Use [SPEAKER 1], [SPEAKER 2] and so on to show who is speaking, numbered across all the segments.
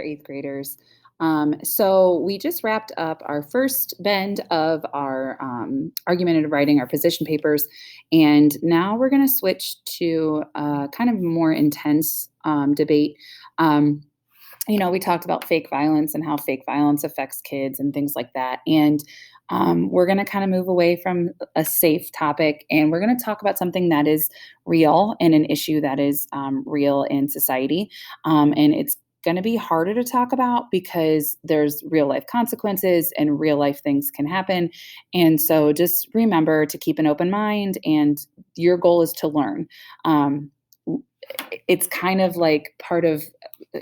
[SPEAKER 1] there, eighth graders. So we just wrapped up our first bend of our argumentative writing, our position papers, and now we're going to switch to kind of more intense debate. Um, we talked about fake violence and how fake violence affects kids and things like that. And we're going to kind of move away from a safe topic and we're going to talk about something that is real and an issue that is real in society. And it's going to be harder to talk about because there's real life consequences and real life things can happen. And so just remember to keep an open mind and your goal is to learn. Um, it's kind of like part of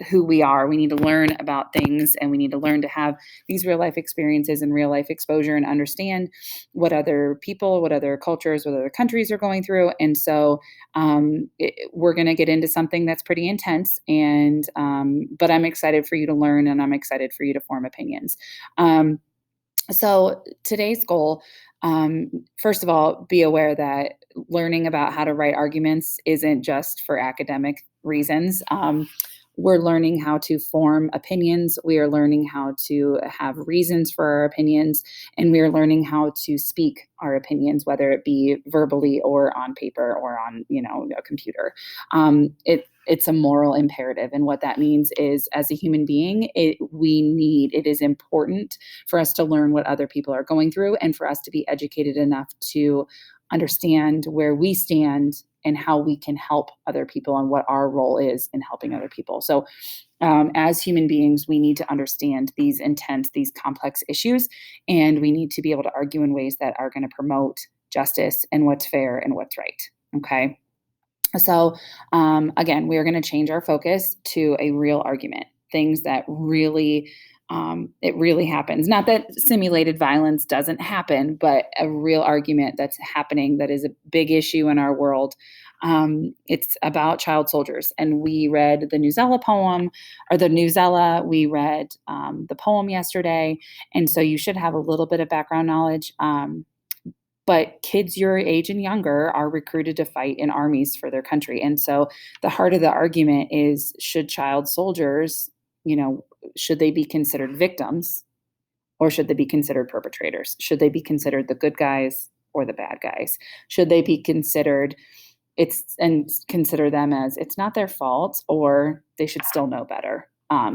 [SPEAKER 1] who we are. We need to learn about things and we need to learn to have these real life experiences and real life exposure and understand what other people, what other cultures, what other countries are going through. And so we're going to get into something that's pretty intense and but I'm excited for you to learn and I'm excited for you to form opinions. So today's goal, first of all, be aware that learning about how to write arguments isn't just for academic reasons. We're learning how to form opinions. We are learning how to have reasons for our opinions, and we are learning how to speak our opinions, whether it be verbally or on paper or on, a computer. It's a moral imperative, and what that means is, as a human being, it is important for us to learn what other people are going through, and for us to be educated enough to understand where we stand and how we can help other people and what our role is in helping other people. So as human beings, we need to understand these intense, these complex issues, and we need to be able to argue in ways that are going to promote justice and what's fair and what's right. Okay. So again, we are going to change our focus to a real argument, things that really it really happens. Not that simulated violence doesn't happen, but a real argument that's happening that is a big issue in our world. It's about child soldiers. And we read the Newsella poem, or the Newsella. We read the poem yesterday. And so you should have a little bit of background knowledge. But kids your age and younger are recruited to fight in armies for their country. And so the heart of the argument is, should child soldiers, should they be considered victims or should they be considered perpetrators? Should they be considered the good guys or the bad guys? Should they be considered consider them as it's not their fault or they should still know better?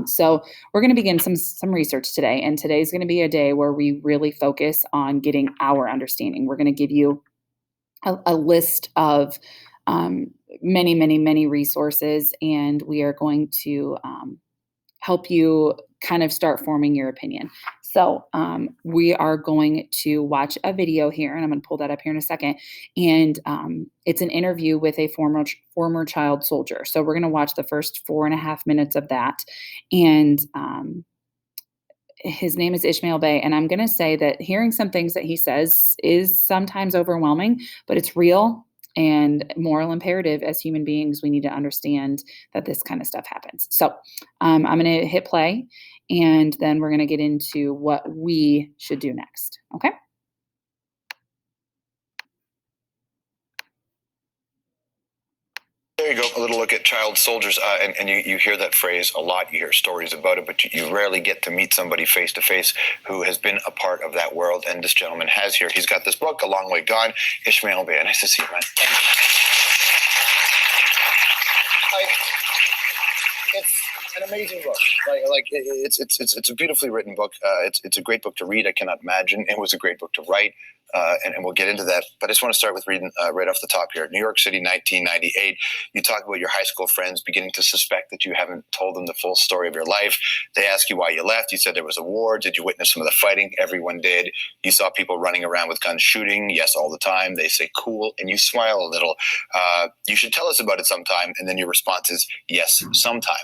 [SPEAKER 1] So we're going to begin some research today, and today's going to be a day where we really focus on getting our understanding. We're going to give you a list of many, many, many resources, and we are going to help you kind of start forming your opinion. So we are going to watch a video here, and I'm going to pull that up here in a second. And it's an interview with a former child soldier. So we're going to watch the first 4.5 minutes of that. And his name is Ishmael Bey. And I'm going to say that hearing some things that he says is sometimes overwhelming, but it's real and moral imperative. As human beings, we need to understand that this kind of stuff happens. So I'm going to hit play, and then we're going to get into what we should do next. Okay.
[SPEAKER 2] There you go, a little look at child soldiers, and you hear that phrase a lot. You hear stories about it, but you rarely get to meet somebody face to face who has been a part of that world, and this gentleman has here. He's got this book, A Long Way Gone. Ishmael Bey, nice to see you, man. It's an amazing book. It's a beautifully written book. It's a great book to read. I cannot imagine it was a great book to write. And we'll get into that. But I just want to start with reading right off the top here. New York City, 1998. You talk about your high school friends beginning to suspect that you haven't told them the full story of your life. They ask you why you left. You said there was a war. Did you witness some of the fighting? Everyone did. You saw people running around with guns shooting. Yes, all the time. They say, cool. And you smile a little. You should tell us about it sometime. And then your response is, yes, sometime.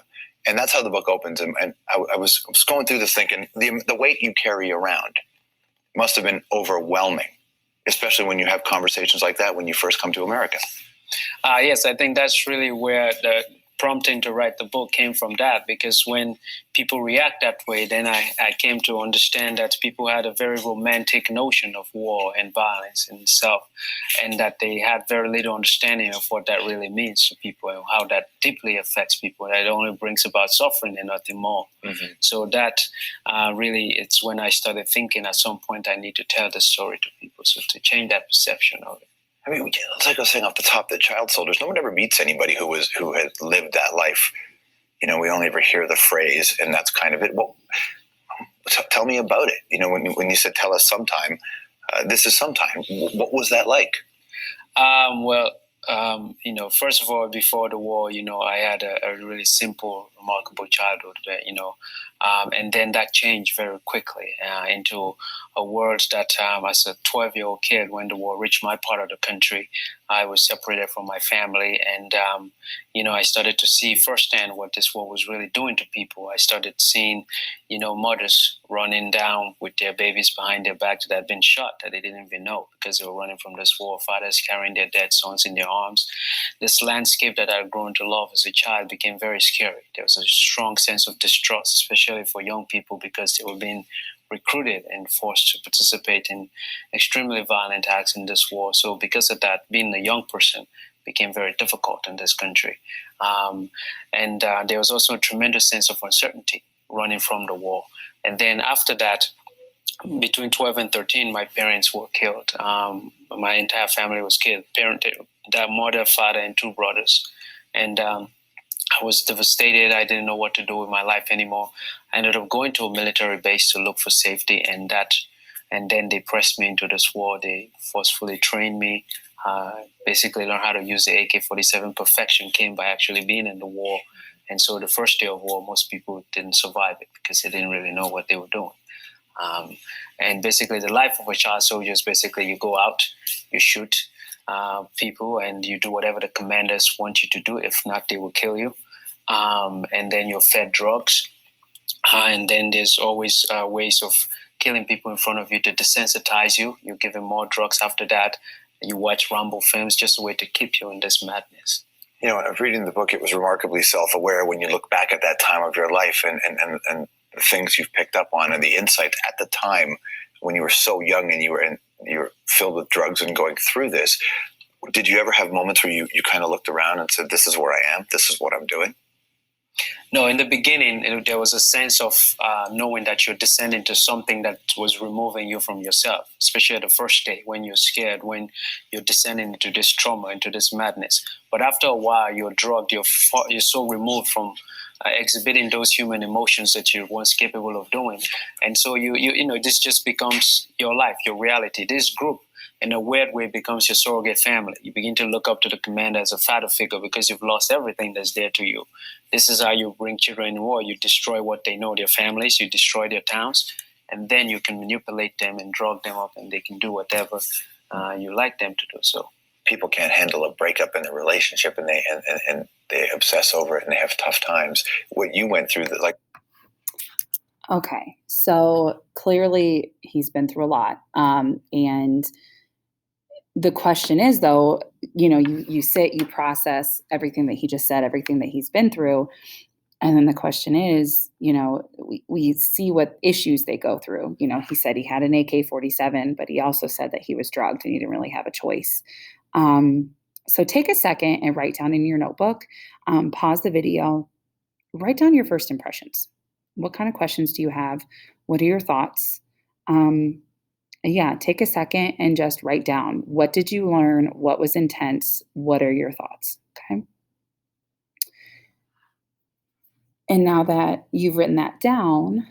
[SPEAKER 2] And that's how the book opens. And I was going through this thinking, the weight you carry around must have been overwhelming, especially when you have conversations like that when you first come to America.
[SPEAKER 3] Yes, I think that's really where prompting to write the book came from that, because when people react that way, then I came to understand that people had a very romantic notion of war and violence and stuff, and that they had very little understanding of what that really means to people and how that deeply affects people. That only brings about suffering and nothing more. Mm-hmm. So that really, it's when I started thinking at some point I need to tell the story to people, so to change that perception of it.
[SPEAKER 2] I mean, it's like I was saying off the top, the child soldiers, no one ever meets anybody who had lived that life. You know, we only ever hear the phrase, and that's kind of it. Well, tell me about it. You know, when you said, tell us sometime, this is sometime. What was that like?
[SPEAKER 3] You know, first of all, before the war, you know, I had a really simple, remarkable childhood, you know, and then that changed very quickly into a world that as a 12-year-old kid, when the war reached my part of the country, I was separated from my family. And, you know, I started to see firsthand what this war was really doing to people. I started seeing, you know, mothers running down with their babies behind their back that had been shot that they didn't even know because they were running from this war. Fathers carrying their dead sons in their arms. This landscape that I'd grown to love as a child became very scary. There was a strong sense of distrust, especially for young people, because they were being recruited and forced to participate in extremely violent acts in this war. So because of that, being a young person became very difficult in this country. And there was also a tremendous sense of uncertainty running from the war. And then after that, between 12 and 13, my parents were killed. My entire family was killed. Mother, father, and two brothers. And I was devastated. I didn't know what to do with my life anymore. I ended up going to a military base to look for safety, and then they pressed me into this war. They forcefully trained me, basically learned how to use the AK-47. Perfection came by actually being in the war. And so the first day of war, most people didn't survive it because they didn't really know what they were doing. And basically the life of a child soldier is basically you go out, you shoot people, and you do whatever the commanders want you to do. If not, they will kill you. And then you're fed drugs. And then there's always ways of killing people in front of you to desensitize you. You give them more drugs after that. You watch Rambo films, just a way to keep you in this madness.
[SPEAKER 2] You know, when I was reading the book, it was remarkably self-aware when you look back at that time of your life and the things you've picked up on and the insights at the time when you were so young and you were filled with drugs and going through this. Did you ever have moments where you kind of looked around and said, this is where I am, this is what I'm doing?
[SPEAKER 3] No, in the beginning, there was a sense of knowing that you're descending to something that was removing you from yourself, especially the first day when you're scared, when you're descending into this trauma, into this madness. But after a while, you're drugged, you're so removed from exhibiting those human emotions that you were once capable of doing. And so, you know, this just becomes your life, your reality. This group, in a weird way, becomes your surrogate family. You begin to look up to the commander as a father figure because you've lost everything that's there to you. This is how you bring children in war. You destroy what they know, their families, you destroy their towns, and then you can manipulate them and drug them up, and they can do whatever you like them to do. So
[SPEAKER 2] people can't handle a breakup in a relationship, and they obsess over it, and they have tough times. What you went through,
[SPEAKER 1] Okay, so clearly he's been through a lot, and the question is, though, you know, you sit, you process everything that he just said, everything that he's been through. And then the question is, you know, we see what issues they go through. You know, he said he had an AK-47, but he also said that he was drugged and he didn't really have a choice. So take a second and write down in your notebook, pause the video, write down your first impressions. What kind of questions do you have? What are your thoughts? Yeah, take a second and just write down, what did you learn? What was intense? What are your thoughts? Okay. And now that you've written that down,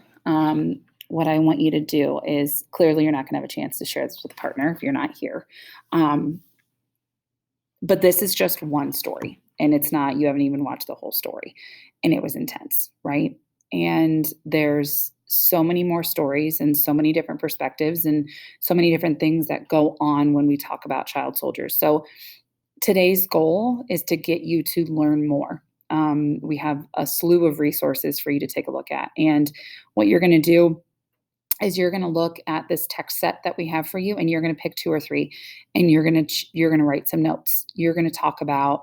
[SPEAKER 1] what I want you to do is, clearly you're not going to have a chance to share this with a partner if you're not here. But this is just one story, and it's not, you haven't even watched the whole story, and it was intense, right? And there's so many more stories and so many different perspectives and so many different things that go on when we talk about child soldiers. So today's goal is to get you to learn more. We have a slew of resources for you to take a look at. And what you're going to do is you're going to look at this text set that we have for you, and you're going to pick 2 or 3, and you're going to write some notes. You're going to talk about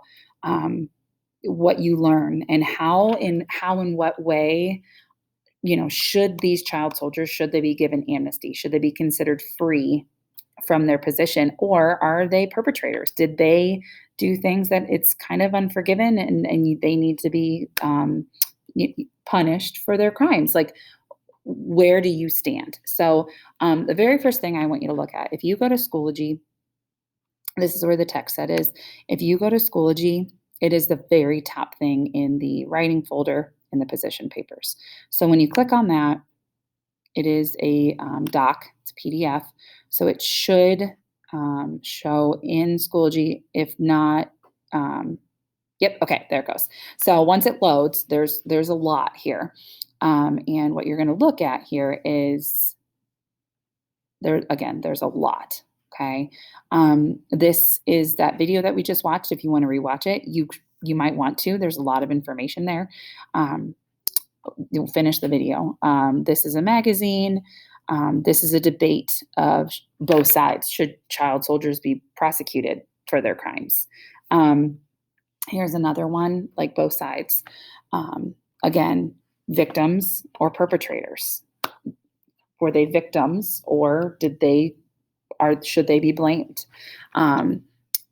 [SPEAKER 1] what you learn and how in what way, should these child soldiers, should they be given amnesty? Should they be considered free from their position, or are they perpetrators? Did they do things that it's kind of unforgiven, and they need to be punished for their crimes? Like, where do you stand? So the very first thing I want you to look at, if you go to Schoology, this is where the text set is. If you go to Schoology, it is the very top thing in the writing folder in the position papers. So when you click on that, it is a doc, it's a PDF. So it should show in Schoology. If not, yep, okay, there it goes. So once it loads, there's a lot here. And what you're going to look at here is there's a lot. Okay. This is that video that we just watched. If you want to rewatch it, you might want to. There's a lot of information there. You'll finish the video. This is a magazine. This is a debate of both sides. Should child soldiers be prosecuted for their crimes? Here's another one, like both sides. Again, victims or perpetrators. Were they victims, or should they be blamed?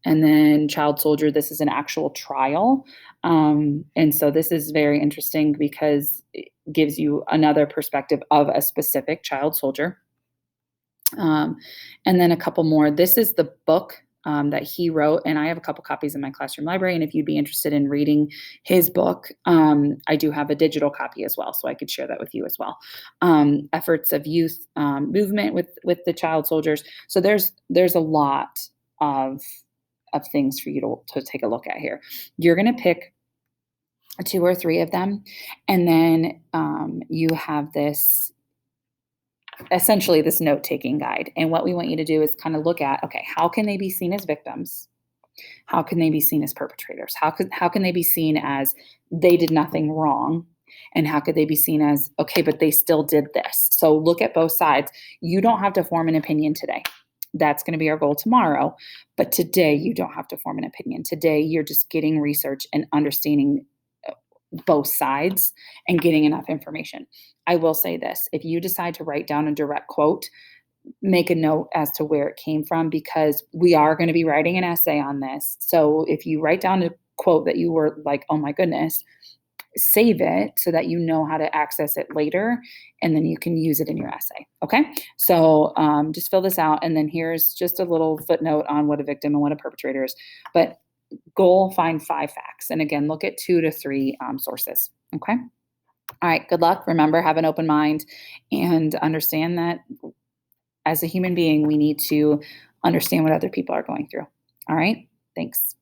[SPEAKER 1] And then child soldier, this is an actual trial. And so this is very interesting because it gives you another perspective of a specific child soldier. And then a couple more. This is the book that he wrote, and I have a couple copies in my classroom library. And if you'd be interested in reading his book, I do have a digital copy as well, so I could share that with you as well. Efforts of Youth Movement with the child soldiers. So there's a lot of things for you to take a look at here. You're going to pick 2 or 3 of them, and then you have essentially this note-taking guide. And what we want you to do is kind of look at, okay, how can they be seen as victims? How can they be seen as perpetrators? How can they be seen as they did nothing wrong? And how could they be seen as, okay, but they still did this? So look at both sides. You don't have to form an opinion today. That's going to be our goal tomorrow. But today, you don't have to form an opinion. Today, you're just getting research and understanding both sides and getting enough information. I will say this: if you decide to write down a direct quote, make a note as to where it came from, because we are going to be writing an essay on this. So if you write down a quote that you were like, oh my goodness, save it so that you know how to access it later, and then you can use it in your essay. Okay. So just fill this out. And then here's just a little footnote on what a victim and what a perpetrator is. But goal, find 5 facts. And again, look at 2 to 3 sources. Okay. All right. Good luck. Remember, have an open mind and understand that as a human being, we need to understand what other people are going through. All right. Thanks.